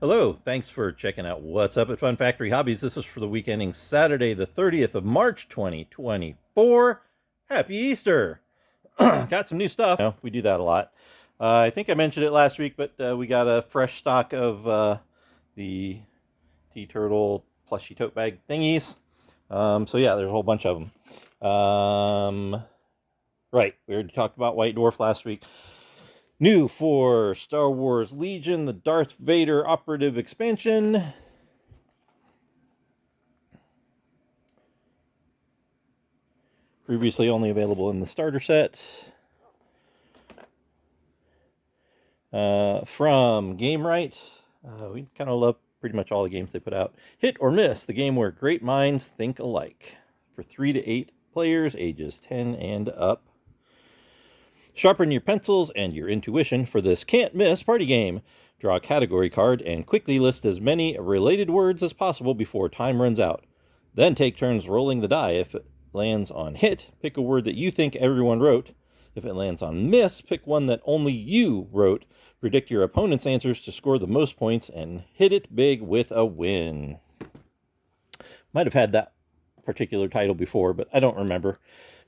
Hello, thanks for checking out What's Up at Fun Factory Hobbies. This is for the week ending Saturday, the 30th of March, 2024. Happy Easter! Got some new stuff. We do that a lot. I think I mentioned it last week, but we got a fresh stock of the Tea Turtle plushie tote bag thingies. So yeah, there's a whole bunch of them. Right, we already talked about White Dwarf last week. New for Star Wars Legion, the Darth Vader Operative Expansion. Previously only available in the starter set. From Game Right. We kind of love pretty much all the games they put out. Hit or Miss, the game where great minds think alike. For 3 to 8 players, ages 10 and up. Sharpen your pencils and your intuition for this can't-miss party game. Draw a category card and quickly list as many related words as possible before time runs out. Then take turns rolling the die. If it lands on hit, pick a word that you think everyone wrote. If it lands on miss, pick one that only you wrote. Predict your opponent's answers to score the most points and hit it big with a win. Might have had that particular title before, but I don't remember.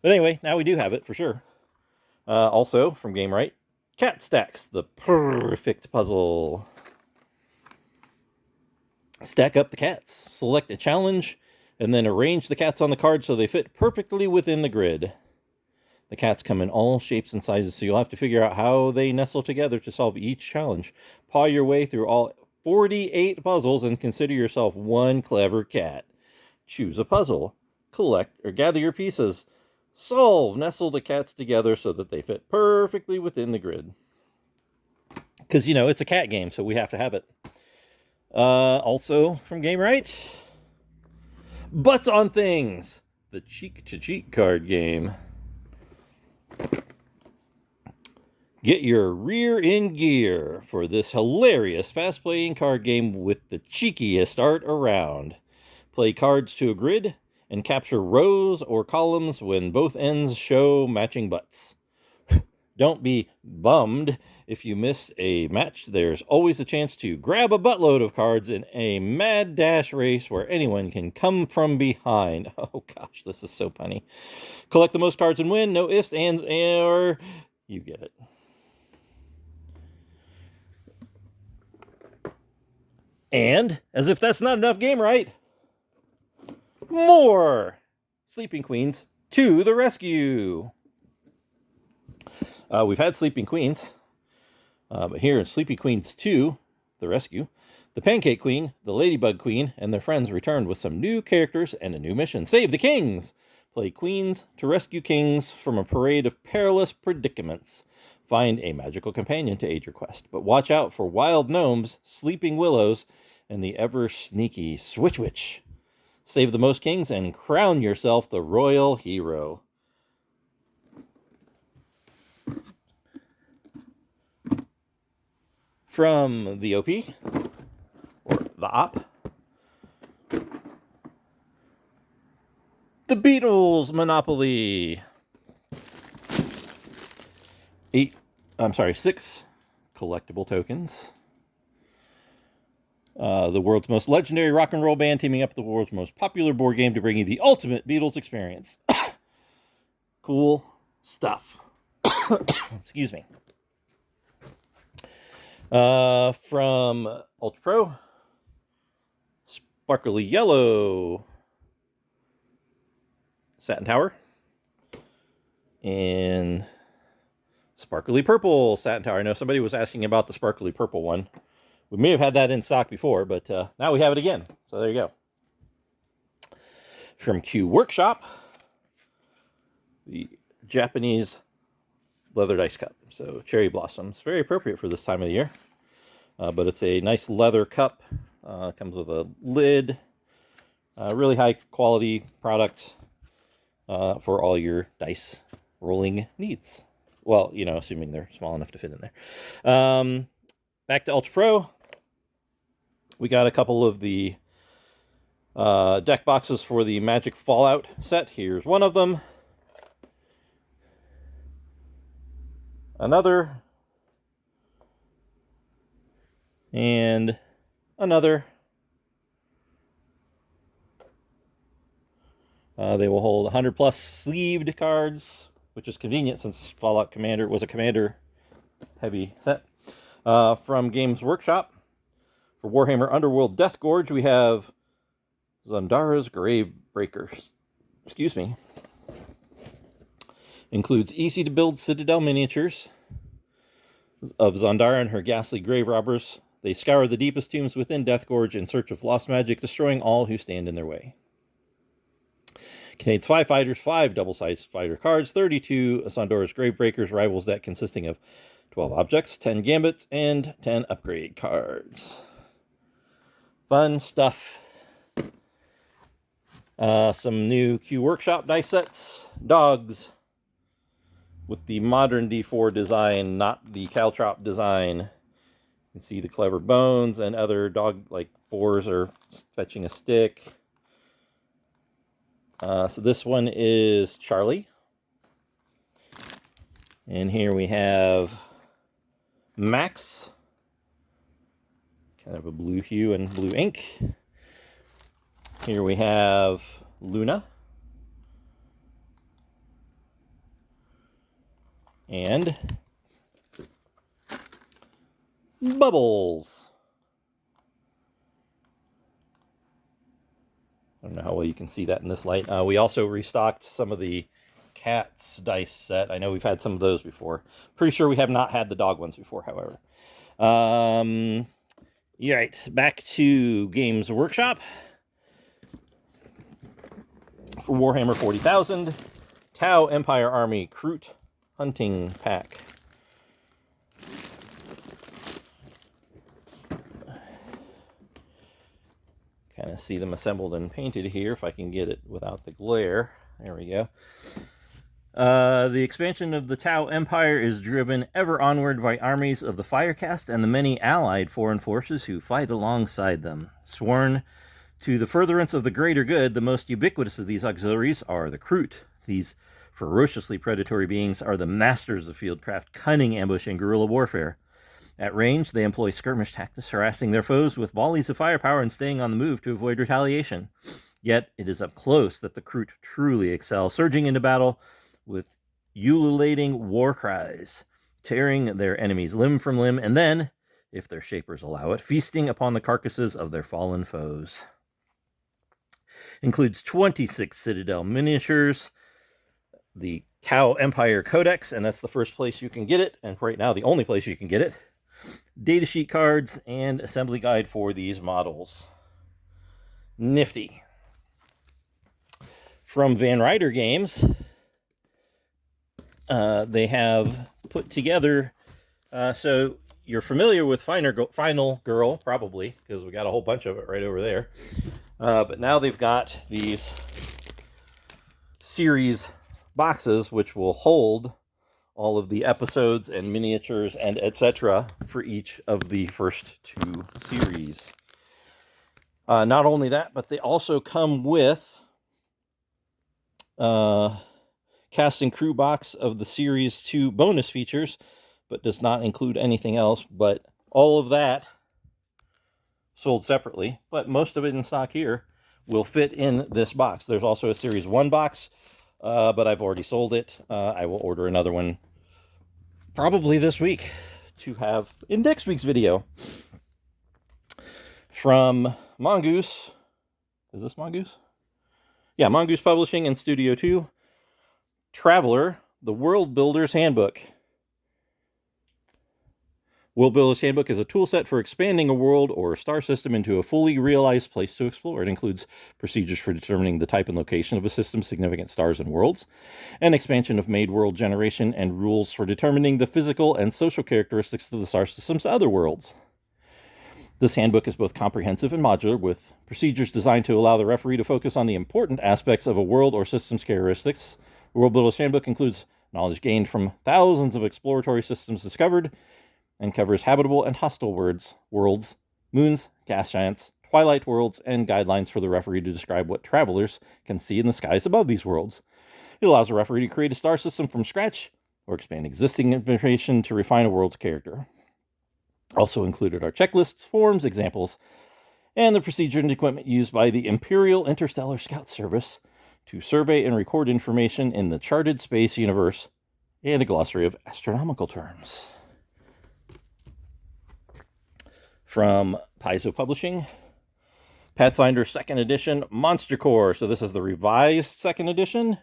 But anyway, now we do have it for sure. Also, from Game Right, Cat Stacks, the perfect puzzle. Stack up the cats, select a challenge, and then arrange the cats on the card so they fit perfectly within the grid. The cats come in all shapes and sizes, so you'll have to figure out how they nestle together to solve each challenge. Paw your way through all 48 puzzles and consider yourself one clever cat. Choose a puzzle, collect or gather your pieces. Solve, nestle the cats together so that they fit perfectly within the grid. Because, it's a cat game, so we have to have it. Also, from Game Right, Butts on Things, the cheek-to-cheek card game. Get your rear in gear for this hilarious fast-playing card game with the cheekiest art around. Play cards to a grid and capture rows or columns when both ends show matching butts. Don't be bummed if you miss a match. There's always a chance to grab a buttload of cards in a mad dash race where anyone can come from behind. Oh gosh, this is so funny. Collect the most cards and win. No ifs, ands, or you get it. And, as if that's not enough, Game Right, more Sleeping Queens to the rescue. We've had Sleeping Queens, but here in Sleeping Queens 2, the rescue, the Pancake Queen, the Ladybug Queen, and their friends returned with some new characters and a new mission. Save the kings! Play queens to rescue kings from a parade of perilous predicaments. Find a magical companion to aid your quest, but watch out for wild gnomes, sleeping willows, and the ever-sneaky Switch Witch. Save the most kings and crown yourself the royal hero. From the OP, or the OP, the Beatles Monopoly. 6 collectible tokens. The world's most legendary rock and roll band teaming up with the world's most popular board game to bring you the ultimate Beatles experience. Cool stuff. Excuse me. From Ultra Pro, Sparkly Yellow Satin Tower, and Sparkly Purple Satin Tower. I know somebody was asking about the Sparkly Purple one. We may have had that in stock before, but now we have it again. So there you go. From Q Workshop, the Japanese leather dice cup. So cherry blossoms. Very appropriate for this time of the year. But it's a nice leather cup. Comes with a lid. Really high quality product for all your dice rolling needs. Well, assuming they're small enough to fit in there. Back to Ultra Pro. We got a couple of the deck boxes for the Magic Fallout set. Here's one of them. Another. And another. They will hold 100 plus sleeved cards, which is convenient since Fallout Commander was a commander heavy set. From Games Workshop, for Warhammer Underworld Deathgorge, we have Zandara's Gravebreakers. Excuse me. Includes easy to build Citadel miniatures of Zandara and her ghastly grave robbers. They scour the deepest tombs within Deathgorge in search of lost magic, destroying all who stand in their way. Contains 5 fighters, 5 double-sized fighter cards, 32 Zandara's Gravebreakers rivals deck consisting of 12 objects, 10 gambits, and 10 upgrade cards. Fun stuff. Some new Q Workshop dice sets. Dogs with the modern D4 design, not the Caltrop design. You can see the clever bones and other dog-like 4s are fetching a stick. So this one is Charlie. And here we have Max. Kind of a blue hue and blue ink. Here we have Luna. And Bubbles. I don't know how well you can see that in this light. We also restocked some of the Cats dice set. I know we've had some of those before. Pretty sure we have not had the dog ones before, however. Right, back to Games Workshop. For Warhammer 40,000, Tau Empire Army Kroot Hunting Pack. Kind of see them assembled and painted here, if I can get it without the glare. There we go. The expansion of the Tau Empire is driven ever onward by armies of the Firecast and the many allied foreign forces who fight alongside them. Sworn to the furtherance of the greater good, the most ubiquitous of these auxiliaries are the Kroot. These ferociously predatory beings are the masters of fieldcraft, cunning ambush, and guerrilla warfare. At range, they employ skirmish tactics, harassing their foes with volleys of firepower and staying on the move to avoid retaliation. Yet, it is up close that the Kroot truly excel, surging into battle with ululating war cries, tearing their enemies limb from limb, and then, if their shapers allow it, feasting upon the carcasses of their fallen foes. Includes 26 Citadel miniatures, the Tau Empire Codex, and that's the first place you can get it, and right now the only place you can get it. Datasheet cards and assembly guide for these models. Nifty. From Van Ryder Games, they have put together, so you're familiar with Final Girl, probably, because we got a whole bunch of it right over there. But now they've got these series boxes which will hold all of the episodes and miniatures and etc. for each of the first 2 series. Not only that, but they also come with cast and crew box of the series 2 bonus features, but does not include anything else. But all of that sold separately, but most of it in stock here will fit in this box. There's also a series 1 box, but I've already sold it. I will order another one probably this week to have in next week's video. From Mongoose. Is this Mongoose? Yeah, Mongoose Publishing and Studio 2. Traveler, the World Builder's Handbook. World Builder's Handbook is a tool set for expanding a world or a star system into a fully realized place to explore. It includes procedures for determining the type and location of a system's significant stars and worlds, an expansion of made world generation, and rules for determining the physical and social characteristics of the star system's other worlds. This handbook is both comprehensive and modular, with procedures designed to allow the referee to focus on the important aspects of a world or system's characteristics. The World Builder's Handbook includes knowledge gained from thousands of exploratory systems discovered, and covers habitable and hostile worlds, moons, gas giants, twilight worlds, and guidelines for the referee to describe what travelers can see in the skies above these worlds. It allows the referee to create a star system from scratch or expand existing information to refine a world's character. Also included are checklists, forms, examples and the procedure and equipment used by the Imperial Interstellar Scout Service to survey and record information in the charted space universe, and a glossary of astronomical terms. From Paizo Publishing, Pathfinder 2nd Edition Monster Core. So this is the revised 2nd Edition,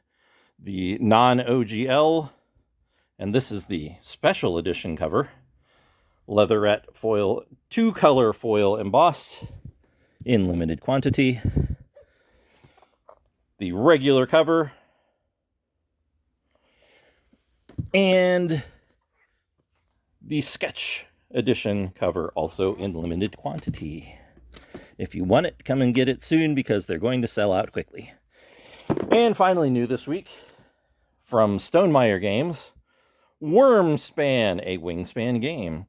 the non-OGL, and this is the special edition cover. Leatherette foil, 2-color foil embossed in limited quantity. The regular cover. And the sketch edition cover, also in limited quantity. If you want it, come and get it soon because they're going to sell out quickly. And finally, new this week from Stonemaier Games, Wormspan, a Wingspan game.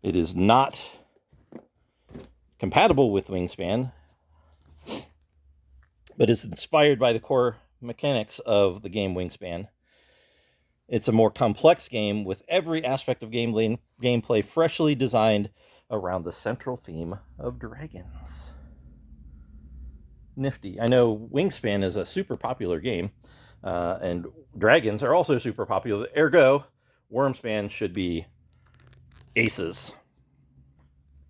It is not compatible with Wingspan, but is inspired by the core mechanics of the game Wingspan. It's a more complex game with every aspect of gameplay freshly designed around the central theme of dragons. Nifty. I know Wingspan is a super popular game, and dragons are also super popular. Ergo, Wormspan should be aces.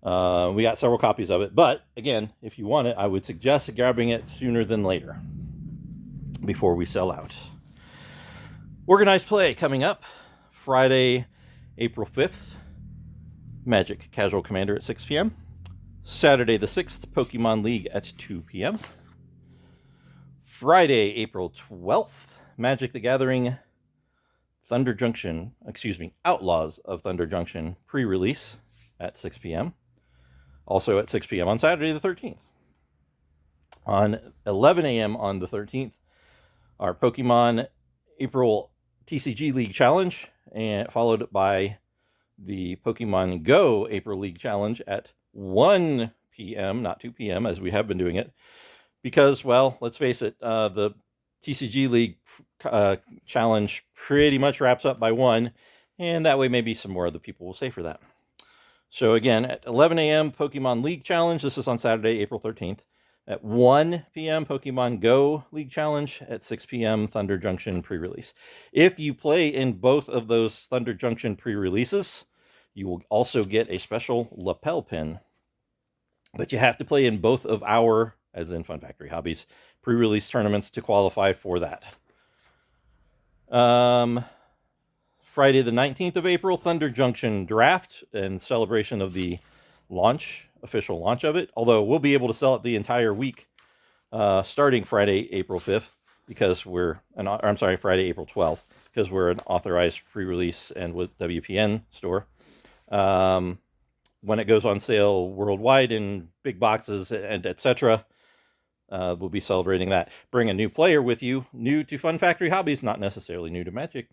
We got several copies of it, but again, if you want it, I would suggest grabbing it sooner than later before we sell out. Organized play coming up Friday, April 5th, Magic Casual Commander at 6 p.m. Saturday the 6th, Pokemon League at 2 p.m. Friday, April 12th, Magic the Gathering Outlaws of Thunder Junction pre-release at 6 p.m. Also at 6 p.m. on Saturday the 13th. On 11 a.m. on the 13th, our Pokemon April TCG League Challenge, and followed by the Pokemon Go April League Challenge at 1 p.m., not 2 p.m., as we have been doing it. Because, well, let's face it, the TCG League Challenge pretty much wraps up by 1, and that way maybe some more other people will stay for that. So again, at 11 a.m., Pokemon League Challenge. This is on Saturday, April 13th. At 1 p.m., Pokemon Go League Challenge. At 6 p.m., Thunder Junction pre-release. If you play in both of those Thunder Junction pre-releases, you will also get a special lapel pin. But you have to play in both of our, as in Fun Factory Hobbies, pre-release tournaments to qualify for that. Friday the 19th of April, Thunder Junction Draft in celebration of the official launch of it. Although we'll be able to sell it the entire week, starting Friday, April 5th, because Friday, April 12th, because we're an authorized pre-release and with WPN store. When it goes on sale worldwide in big boxes and etc., we'll be celebrating that. Bring a new player with you, new to Fun Factory Hobbies, not necessarily new to Magic.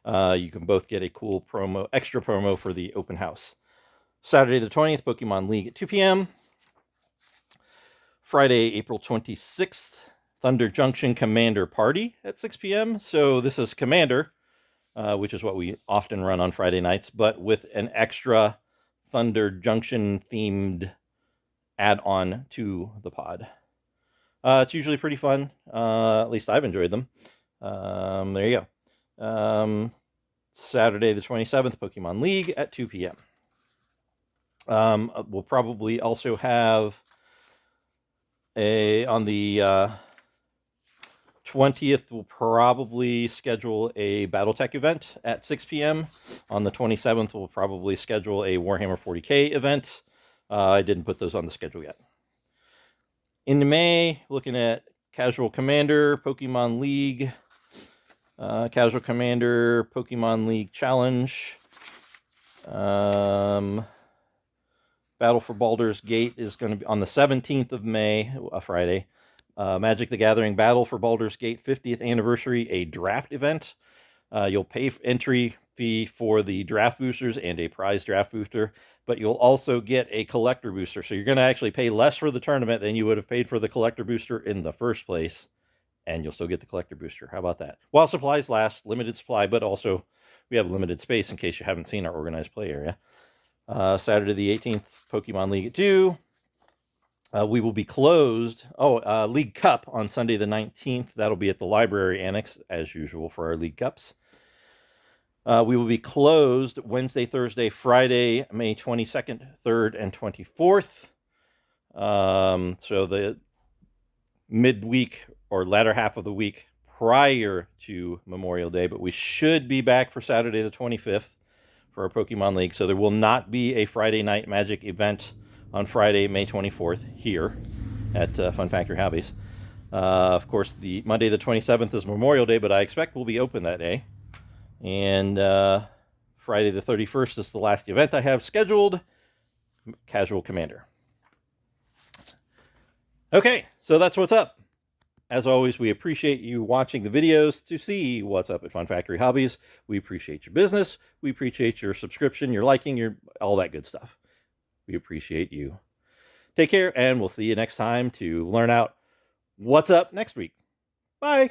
You can both get a cool extra promo for the open house. Saturday the 20th, Pokemon League at 2 p.m. Friday, April 26th, Thunder Junction Commander Party at 6 p.m. So this is Commander, which is what we often run on Friday nights, but with an extra Thunder Junction themed add-on to the pod. It's usually pretty fun. At least I've enjoyed them. There you go. Saturday the 27th, Pokemon League at 2 p.m. We'll probably also have on the 20th, we'll probably schedule a Battletech event at 6 p.m. On the 27th, we'll probably schedule a Warhammer 40k event. I didn't put those on the schedule yet. In May, looking at Casual Commander, Pokemon League, Casual Commander, Pokemon League Challenge. Battle for Baldur's Gate is going to be on the 17th of May, a Friday. Magic the Gathering Battle for Baldur's Gate 50th Anniversary, a draft event. You'll pay entry fee for the draft boosters and a prize draft booster, but you'll also get a collector booster. So you're going to actually pay less for the tournament than you would have paid for the collector booster in the first place, and you'll still get the collector booster. How about that? While supplies last, limited supply, but also we have limited space in case you haven't seen our organized play area. Saturday the 18th, Pokemon League at 2. We will be closed. League Cup on Sunday the 19th. That'll be at the library annex, as usual, for our League Cups. We will be closed Wednesday, Thursday, Friday, May 22nd, 3rd, and 24th. So the midweek or latter half of the week prior to Memorial Day, but we should be back for Saturday the 25th for our Pokemon League. So there will not be a Friday Night Magic event on Friday, May 24th here at Fun Factory Hobbies. Of course, the Monday the 27th is Memorial Day, but I expect we'll be open that day. And Friday the 31st is the last event I have scheduled, Casual Commander. Okay, so that's what's up. As always, we appreciate you watching the videos to see what's up at Fun Factory Hobbies. We appreciate your business. We appreciate your subscription, your liking, all that good stuff. We appreciate you. Take care, and we'll see you next time to learn out what's up next week. Bye.